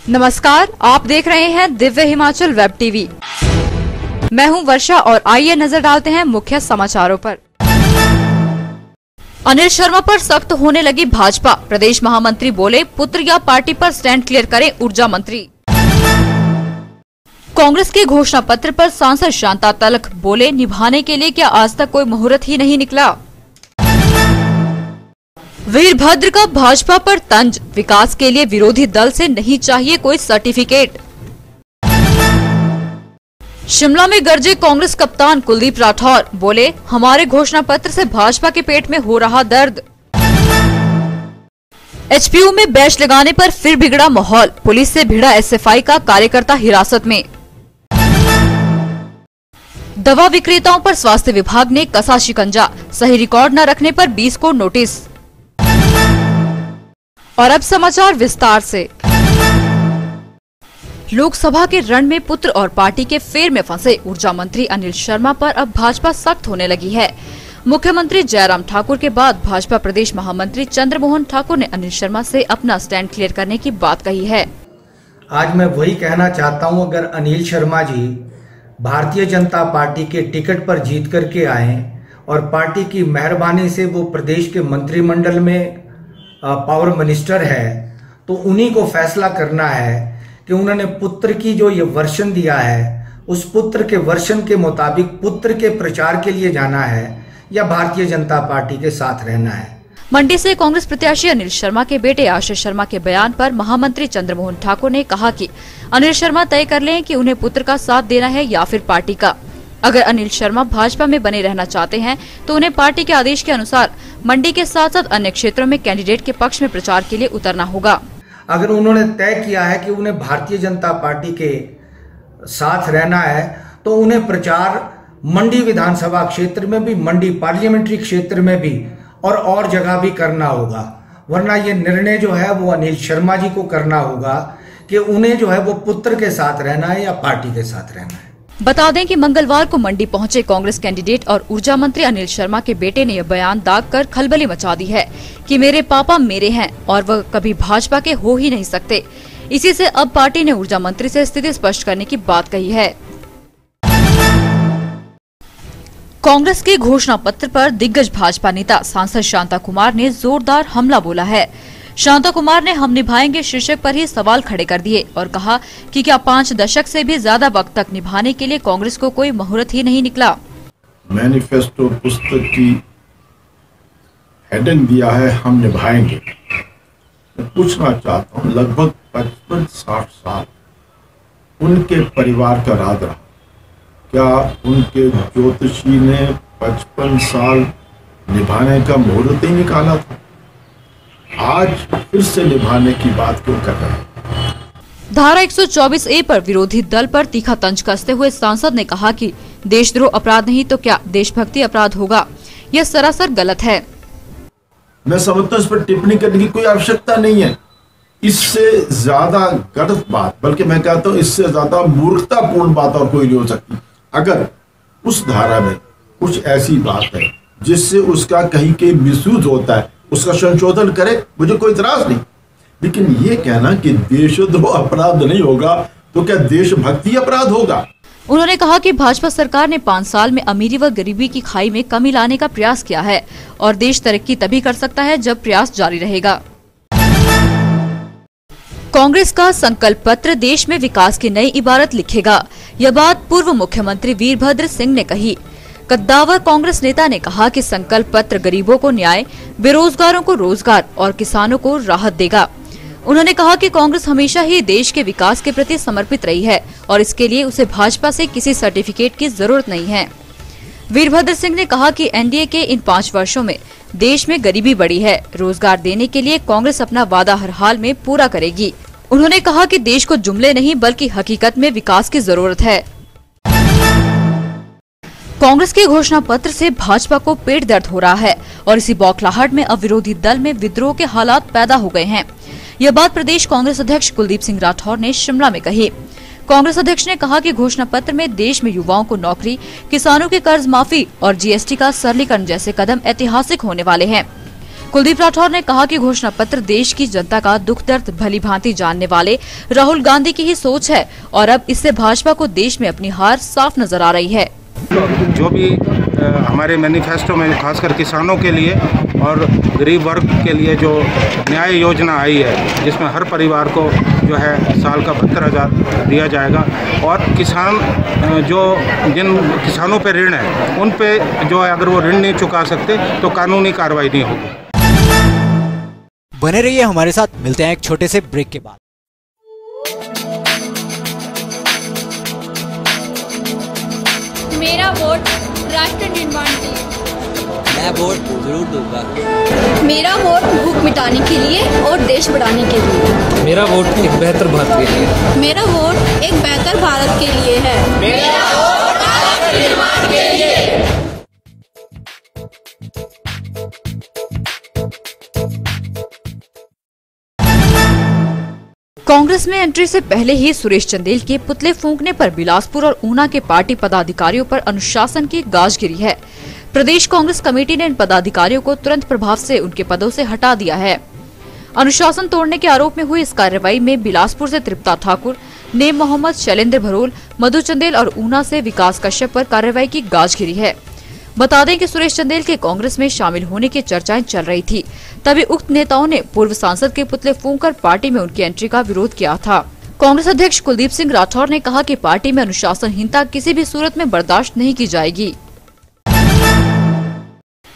नमस्कार, आप देख रहे हैं दिव्य हिमाचल वेब टीवी। मैं हूं वर्षा और आइए नजर डालते हैं मुख्य समाचारों पर। अनिल शर्मा पर सख्त होने लगी भाजपा। प्रदेश महामंत्री बोले, पुत्र या पार्टी पर स्टैंड क्लियर करें ऊर्जा मंत्री। कांग्रेस के घोषणा पत्र पर सांसद शांता तलख बोले, निभाने के लिए क्या आज तक कोई मुहूर्त ही नहीं निकला। वीरभद्र का भाजपा पर तंज, विकास के लिए विरोधी दल से नहीं चाहिए कोई सर्टिफिकेट। शिमला में गरजे कांग्रेस कप्तान कुलदीप राठौर बोले, हमारे घोषणा पत्र से भाजपा के पेट में हो रहा दर्द। एचपीयू में बैच लगाने पर फिर बिगड़ा माहौल, पुलिस से भिड़ा एसएफआई का कार्यकर्ता हिरासत में। दवा विक्रेताओं पर स्वास्थ्य विभाग ने कसा शिकंजा, सही रिकॉर्ड न रखने पर 20 को नोटिस। और अब समाचार विस्तार से। लोकसभा के रण में पुत्र और पार्टी के फेर में फंसे ऊर्जा मंत्री अनिल शर्मा पर अब भाजपा सख्त होने लगी है। मुख्यमंत्री जयराम ठाकुर के बाद भाजपा प्रदेश महामंत्री चंद्रमोहन ठाकुर ने अनिल शर्मा से अपना स्टैंड क्लियर करने की बात कही है। आज मैं वही कहना चाहता हूं, अगर अनिल शर्मा जी भारतीय जनता पार्टी के टिकट पर जीत करके आए और पार्टी की मेहरबानी से वो प्रदेश के मंत्रिमंडल में पावर मिनिस्टर है, तो उन्हीं को फैसला करना है कि उन्होंने पुत्र की जो ये वर्षन दिया है, उस पुत्र के वर्षन के मुताबिक पुत्र के प्रचार के लिए जाना है या भारतीय जनता पार्टी के साथ रहना है। मंडी से कांग्रेस प्रत्याशी अनिल शर्मा के बेटे आशीष शर्मा के बयान पर महामंत्री चंद्रमोहन ठाकुर ने कहा कि अनिल शर्मा तय कर लें कि उन्हें पुत्र का साथ देना है या फिर पार्टी का। अगर अनिल शर्मा भाजपा में बने रहना चाहते हैं तो उन्हें पार्टी के आदेश के अनुसार मंडी के साथ साथ अन्य क्षेत्रों में कैंडिडेट के पक्ष में प्रचार के लिए उतरना होगा। अगर उन्होंने तय किया है कि उन्हें भारतीय जनता पार्टी के साथ रहना है तो उन्हें प्रचार मंडी विधानसभा क्षेत्र में भी, मंडी पार्लियामेंट्री क्षेत्र में भी और जगह भी करना होगा। वरना ये निर्णय जो है वो अनिल शर्मा जी को करना होगा कि उन्हें जो है वो पुत्र के साथ रहना है या पार्टी के साथ रहना है। बता दें कि मंगलवार को मंडी पहुंचे कांग्रेस कैंडिडेट और ऊर्जा मंत्री अनिल शर्मा के बेटे ने यह बयान दागकर खलबली मचा दी है कि मेरे पापा मेरे हैं और वह कभी भाजपा के हो ही नहीं सकते। इसी से अब पार्टी ने ऊर्जा मंत्री से स्थिति स्पष्ट करने की बात कही है। कांग्रेस के घोषणा पत्र पर दिग्गज भाजपा नेता सांसद शांता कुमार ने जोरदार हमला बोला है। शांता कुमार ने हम निभाएंगे शीर्षक पर ही सवाल खड़े कर दिए और कहा कि क्या 5 दशक से भी ज्यादा वक्त तक निभाने के लिए कांग्रेस को कोई मुहूर्त ही नहीं निकला। मैनिफेस्टो पुस्तक की हेडिंग दिया है, हम निभाएंगे। मैं पूछना चाहता हूँ, लगभग 55-60 साल उनके परिवार का राज रहा, क्या उनके ज्योतिषी ने 55 साल निभाने का मुहूर्त ही निकाला था? आज फिर से निभाने की बात क्यों कर रहे हैं? धारा 124A पर विरोधी दल पर तीखा तंज कसते हुए सांसद ने कहा कि देशद्रोह अपराध नहीं तो क्या देशभक्ति अपराध होगा। यह सरासर गलत है। मैं समझता हूं इस पर टिप्पणी करने की कोई आवश्यकता नहीं है। इससे ज्यादा गलत बात, बल्कि मैं कहता हूं इससे ज्यादा मूर्खतापूर्ण बात और कोई नहीं हो सकती। अगर उस धारा में कुछ ऐसी बात है जिससे उसका कहीं के मिसयूज होता है, उसका संशोधन करे, मुझे कोई इतराज नहीं। लेकिन ये कहना कि देशद्रोह अपराध नहीं होगा तो क्या देशभक्ति अपराध होगा? उन्होंने कहा कि भाजपा सरकार ने 5 साल में अमीरी व गरीबी की खाई में कमी लाने का प्रयास किया है और देश तरक्की तभी कर सकता है जब प्रयास जारी रहेगा। कांग्रेस का संकल्प पत्र देश में विकास की नई इबारत लिखेगा। यह बात पूर्व मुख्यमंत्री वीरभद्र सिंह ने कही। कद्दावर कांग्रेस नेता ने कहा कि संकल्प पत्र गरीबों को न्याय, बेरोजगारों को रोजगार और किसानों को राहत देगा। उन्होंने कहा कि कांग्रेस हमेशा ही देश के विकास के प्रति समर्पित रही है और इसके लिए उसे भाजपा से किसी सर्टिफिकेट की जरूरत नहीं है। वीरभद्र सिंह ने कहा कि एनडीए के इन 5 वर्षों में देश में गरीबी बढ़ी है। रोजगार देने के लिए कांग्रेस अपना वादा हर हाल में पूरा करेगी। उन्होंने कहा कि देश को जुमले नहीं बल्कि हकीकत में विकास की जरूरत है। कांग्रेस के घोषणा पत्र से भाजपा को पेट दर्द हो रहा है और इसी बौखलाहट में अब विरोधी दल में विद्रोह के हालात पैदा हो गए हैं। यह बात प्रदेश कांग्रेस अध्यक्ष कुलदीप सिंह राठौर ने शिमला में कही। कांग्रेस अध्यक्ष ने कहा कि घोषणा पत्र में देश में युवाओं को नौकरी, किसानों के कर्ज माफी और जीएसटी का सरलीकरण जैसे कदम ऐतिहासिक होने वाले हैं। कुलदीप राठौर ने कहा कि घोषणा पत्र देश की जनता का दुख दर्द भली भांति जानने वाले राहुल गांधी की ही सोच है और अब इससे भाजपा को देश में अपनी हार साफ नजर आ रही है। जो भी हमारे मैनिफेस्टो में खासकर किसानों के लिए और गरीब वर्ग के लिए जो न्याय योजना आई है, जिसमें हर परिवार को जो है साल का 72,000 दिया जाएगा और किसान जिन किसानों पे ऋण है उन पे जो है अगर वो ऋण नहीं चुका सकते तो कानूनी कार्रवाई नहीं होगी। बने रहिए हमारे साथ, मिलते हैं एक छोटे से ब्रेक के बाद। मेरा वोट राष्ट्र निर्माण के लिए। मैं वोट जरूर दूंगा। मेरा वोट भूख मिटाने के लिए और देश बढ़ाने के लिए। मेरा वोट एक बेहतर भारत के लिए। मेरा वोट एक बेहतर भारत के लिए है। मेरा वोट राष्ट्र निर्माण के लिए। कांग्रेस में एंट्री से पहले ही सुरेश चंदेल के पुतले फूंकने पर बिलासपुर और ऊना के पार्टी पदाधिकारियों पर अनुशासन की गाज गिरी है। प्रदेश कांग्रेस कमेटी ने इन पदाधिकारियों को तुरंत प्रभाव से उनके पदों से हटा दिया है। अनुशासन तोड़ने के आरोप में हुई इस कार्रवाई में बिलासपुर से तृप्ता ठाकुर, नेम मोहम्मद, शैलेंद्र भरोल, मधु चंदेल और ऊना से विकास कश्यप पर कार्रवाई की गाज गिरी है। बता दें कि सुरेश चंदेल के कांग्रेस में शामिल होने की चर्चाएं चल रही थी, तभी उक्त नेताओं ने पूर्व सांसद के पुतले फूंककर पार्टी में उनकी एंट्री का विरोध किया था। कांग्रेस अध्यक्ष कुलदीप सिंह राठौर ने कहा कि पार्टी में अनुशासनहीनता किसी भी सूरत में बर्दाश्त नहीं की जाएगी।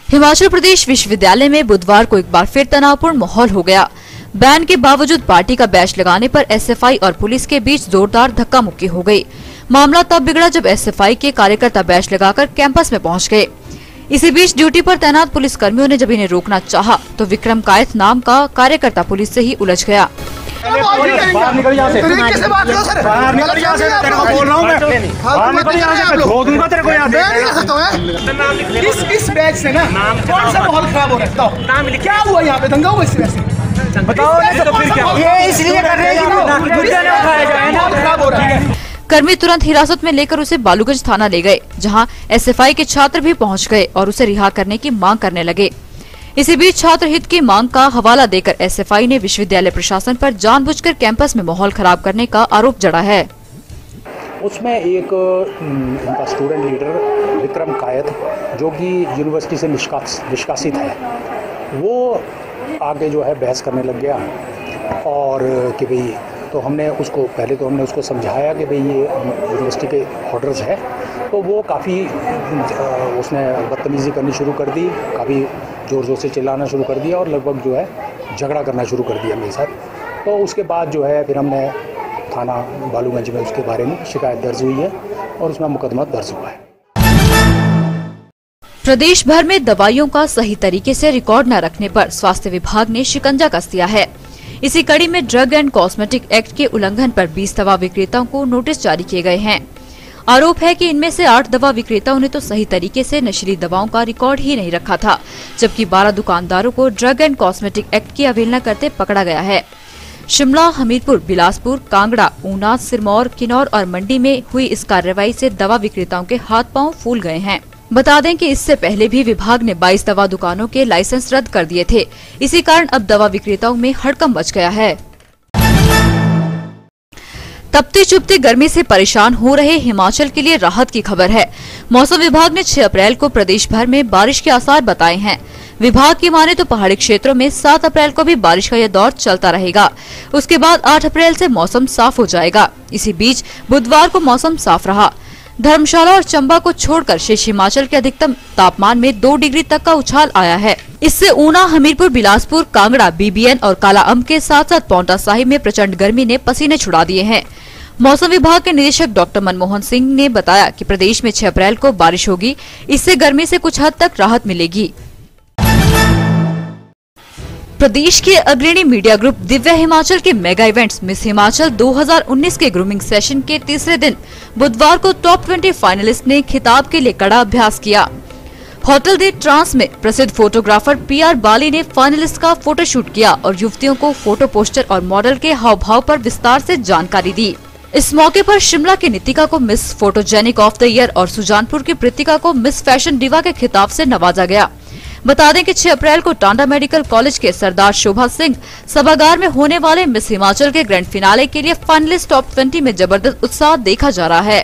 हिमाचल प्रदेश विश्वविद्यालय में बुधवार को एक बार फिर तनावपूर्ण माहौल हो गया। बैन के बावजूद पार्टी का बैच लगाने पर एसएफआई और पुलिस के बीच जोरदार धक्का मुक्की हो गई। मामला तब बिगड़ा जब एसएफआई के कार्यकर्ता बैच लगाकर कैंपस में पहुंच गए। इसी बीच ड्यूटी पर तैनात पुलिस कर्मियों ने जब इन्हें रोकना चाहा तो विक्रम कायथ नाम का कार्यकर्ता पुलिस से ही उलझ गया। इस बैच से ना कौन सा माहौल खराब हो रहा है? क्या हुआ यहाँ पे? दंगा हुआ इस वजह से? बताओ तो फिर क्या? ये इसलिए कर रहे हैं। कर्मी तुरंत हिरासत में लेकर उसे बालूगंज थाना ले गए, जहां एसएफआई के छात्र भी पहुंच गए और उसे रिहा करने की मांग करने लगे। इसी बीच छात्र हित की मांग का हवाला देकर एसएफआई ने विश्वविद्यालय प्रशासन पर जानबूझकर कैंपस में माहौल खराब करने का आरोप जड़ा है। उसमें एक उनका स्टूडेंट लीडर विक्रम कायथ, जो कि यूनिवर्सिटी से निष्कासित है, वो आगे जो है बहस करने लग गया और कि भाई तो हमने उसको समझाया कि भाई ये यूनिवर्सिटी के ऑर्डर्स है, तो वो काफ़ी उसने बदतमीज़ी करनी शुरू कर दी, काफ़ी ज़ोर ज़ोर से चिल्लाना शुरू कर दिया और लगभग जो है झगड़ा करना शुरू कर दिया मेरे साथ। तो उसके बाद जो है फिर हमने थाना बालूगंज में उसके बारे में शिकायत दर्ज हुई है और उसमें मुकदमा दर्ज हुआ है। प्रदेश भर में दवाइयों का सही तरीके से रिकॉर्ड न रखने पर स्वास्थ्य विभाग ने शिकंजा कस दिया है। इसी कड़ी में ड्रग एंड कॉस्मेटिक एक्ट के उल्लंघन पर 20 दवा विक्रेताओं को नोटिस जारी किए गए हैं। आरोप है कि इनमें से 8 दवा विक्रेताओं ने तो सही तरीके से नशीली दवाओं का रिकॉर्ड ही नहीं रखा था, जबकि 12 दुकानदारों को ड्रग एंड कॉस्मेटिक एक्ट की अवहेलना करते पकड़ा गया है। शिमला, हमीरपुर, बिलासपुर, कांगड़ा, ऊना, सिरमौर, किन्नौर और मंडी में हुई इस कार्रवाई से दवा विक्रेताओं के हाथ पांव फूल गए हैं। बता दें कि इससे पहले भी विभाग ने 22 दवा दुकानों के लाइसेंस रद्द कर दिए थे। इसी कारण अब दवा विक्रेताओं में हड़कंप मच गया है। तपती चुपती गर्मी से परेशान हो रहे हिमाचल के लिए राहत की खबर है। मौसम विभाग ने 6 अप्रैल को प्रदेश भर में बारिश के आसार बताए हैं। विभाग की माने तो पहाड़ी क्षेत्रों में 7 अप्रैल को भी बारिश का यह दौर चलता रहेगा। उसके बाद 8 अप्रैल से मौसम साफ हो जाएगा। इसी बीच बुधवार को मौसम साफ रहा। धर्मशाला और चंबा को छोड़कर शेष हिमाचल के अधिकतम तापमान में 2 डिग्री तक का उछाल आया है। इससे ऊना, हमीरपुर, बिलासपुर, कांगड़ा, बीबीएन और कालाअंब के साथ साथ पांवटा साहिब में प्रचंड गर्मी ने पसीने छुड़ा दिए हैं। मौसम विभाग के निदेशक डॉक्टर मनमोहन सिंह ने बताया कि प्रदेश में 6 अप्रैल को बारिश होगी। इससे गर्मी से कुछ हद तक राहत मिलेगी। प्रदेश के अग्रणी मीडिया ग्रुप दिव्य हिमाचल के मेगा इवेंट्स मिस हिमाचल 2019 के ग्रूमिंग सेशन के तीसरे दिन बुधवार को टॉप 20 फाइनलिस्ट ने खिताब के लिए कड़ा अभ्यास किया। होटल दी ट्रांस में प्रसिद्ध फोटोग्राफर पीआर बाली ने फाइनलिस्ट का फोटोशूट किया और युवतियों को फोटो पोस्टर और मॉडल के हाव भाव पर विस्तार से जानकारी दी। इस मौके पर शिमला की नितिका को miss photogenic of the year और सुजानपुर की प्रीतिका को मिस फैशन डिवा के खिताब से नवाजा गया। बता दें कि 6 अप्रैल को टांडा मेडिकल कॉलेज के सरदार शोभा सिंह सभागार में होने वाले मिस हिमाचल के ग्रैंड फिनाले के लिए फाइनलिस्ट टॉप 20 में जबरदस्त उत्साह देखा जा रहा है।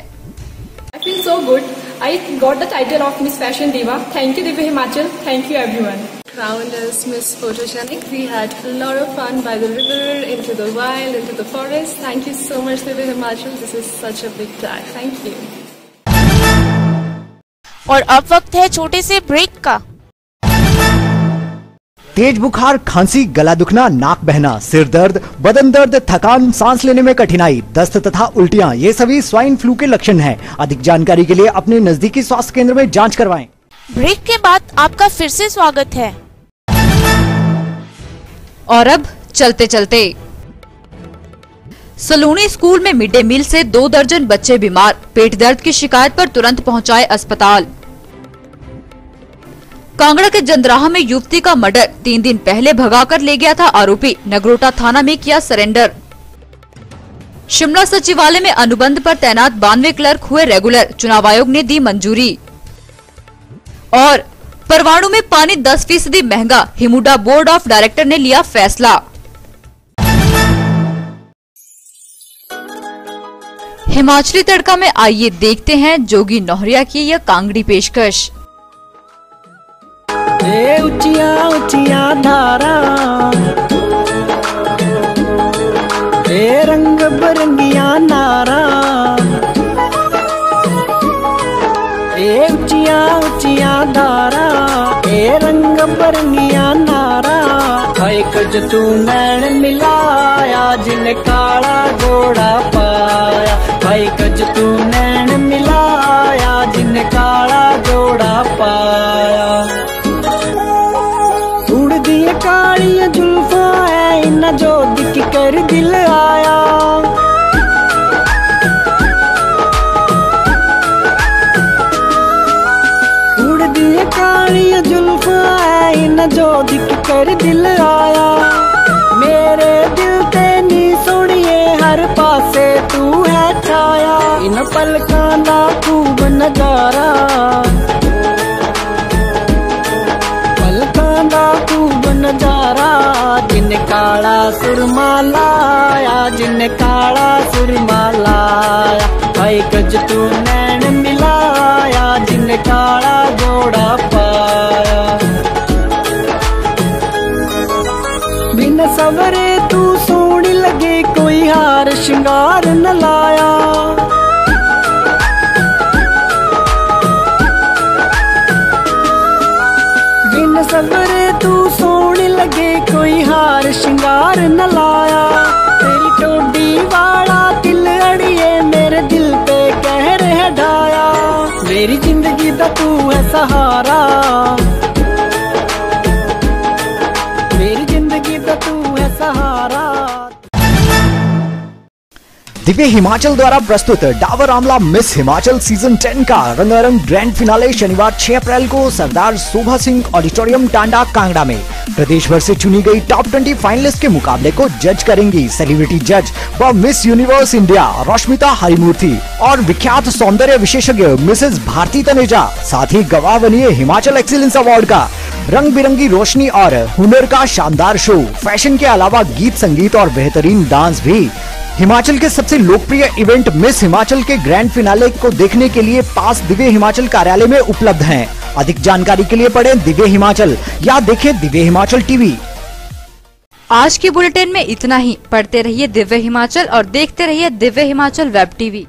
I feel so good. I got the title of Miss Fashion Diva. Thank you Divya Himachal. Thank you everyone. Crowned as Miss Photogenic. We had a lot of fun by the river, into the wild, into the forest. Thank you so much Divya Himachal. This is such a big tag. Thank you. और अब वक्त है छोटे से break का। तेज बुखार, खांसी, गला दुखना, नाक बहना, सिर दर्द, बदन दर्द, थकान, सांस लेने में कठिनाई, दस्त तथा उल्टियां, ये सभी स्वाइन फ्लू के लक्षण हैं। अधिक जानकारी के लिए अपने नजदीकी स्वास्थ्य केंद्र में जांच करवाएं। ब्रेक के बाद आपका फिर से स्वागत है। और अब चलते चलते सलूनी स्कूल में मिड डे मील से 2 दर्जन बच्चे बीमार, पेट दर्द की शिकायत पर तुरंत पहुंचाए अस्पताल। कांगड़ा के जंदराहा में युवती का मर्डर, 3 दिन पहले भगाकर ले गया था आरोपी, नगरोटा थाना में किया सरेंडर। शिमला सचिवालय में अनुबंध पर तैनात 92 क्लर्क हुए रेगुलर, चुनाव आयोग ने दी मंजूरी। और परवाणु में पानी 10% महंगा, हिमुडा बोर्ड ऑफ डायरेक्टर ने लिया फैसला। हिमाचली तड़का में आइए देखते हैं जोगी नौहरिया की यह कांगड़ी पेशकश। ऊंचिया ऊंचिया धारा, रंग बिरंगिया नारा, ऊंचिया ऊंचिया धारा, रंग बिरंगिया नारा। हाय कज तू नैन मिलाया, जिन काला घोड़ा पाया। हाय कज तू नैन मिलाया, जिन काला घोड़ा पाया। उड़दी काली जुल्फा है, इन्ना जो दिख कर दिल आया। उड़दी काली जुल्फा है, इन्ना जो दिख कर दिल आया। मेरे दिल ते नी सोनिए, हर पासे तू है छाया। इन पलकां दा खूब नजारा, खूब नजारा। जिन काला सुरमा लाया, जिन काला सुरमा लाया। हाय गज तू नैन मिलाया, जिन काला जोड़ा पाया। बिन सवरे तू सोहनी लगे, कोई हार श्रृंगार न लाया। बिन सवरे तू सोहनी लगे, कोई हार श्रृंगार न लाया। तेरी टोडी वाला दिल अड़िए, मेरे दिल पे कहर है ढाया। मेरी जिंदगी दा तू है सहारा, मेरी जिंदगी दा तू है सहारा। दिव्य हिमाचल द्वारा प्रस्तुत डाबर आमला मिस हिमाचल सीजन 10 का रंगारंग ग्रैंड फिनाले शनिवार 6 अप्रैल को सरदार शोभा सिंह ऑडिटोरियम टांडा कांगड़ा में। प्रदेश भर से चुनी गई टॉप 20 फाइनलिस्ट के मुकाबले को जज करेंगी सेलिब्रिटी जज व miss universe India Rashmita Harimurti और विख्यात सौंदर्य विशेषज्ञ मिसेस भारती तनेजा। साथ ही गवाह बनिए हिमाचल एक्सीलेंस अवार्ड का। रंग बिरंगी रोशनी और हुनर का शानदार शो, फैशन के अलावा गीत संगीत और बेहतरीन डांस भी। हिमाचल के सबसे लोकप्रिय इवेंट मिस हिमाचल के ग्रैंड फिनाले को देखने के लिए पास दिव्य हिमाचल कार्यालय में उपलब्ध हैं। अधिक जानकारी के लिए पढ़ें दिव्य हिमाचल या देखें दिव्य हिमाचल टीवी। आज के बुलेटिन में इतना ही। पढ़ते रहिए दिव्य हिमाचल और देखते रहिए दिव्य हिमाचल वेब टीवी।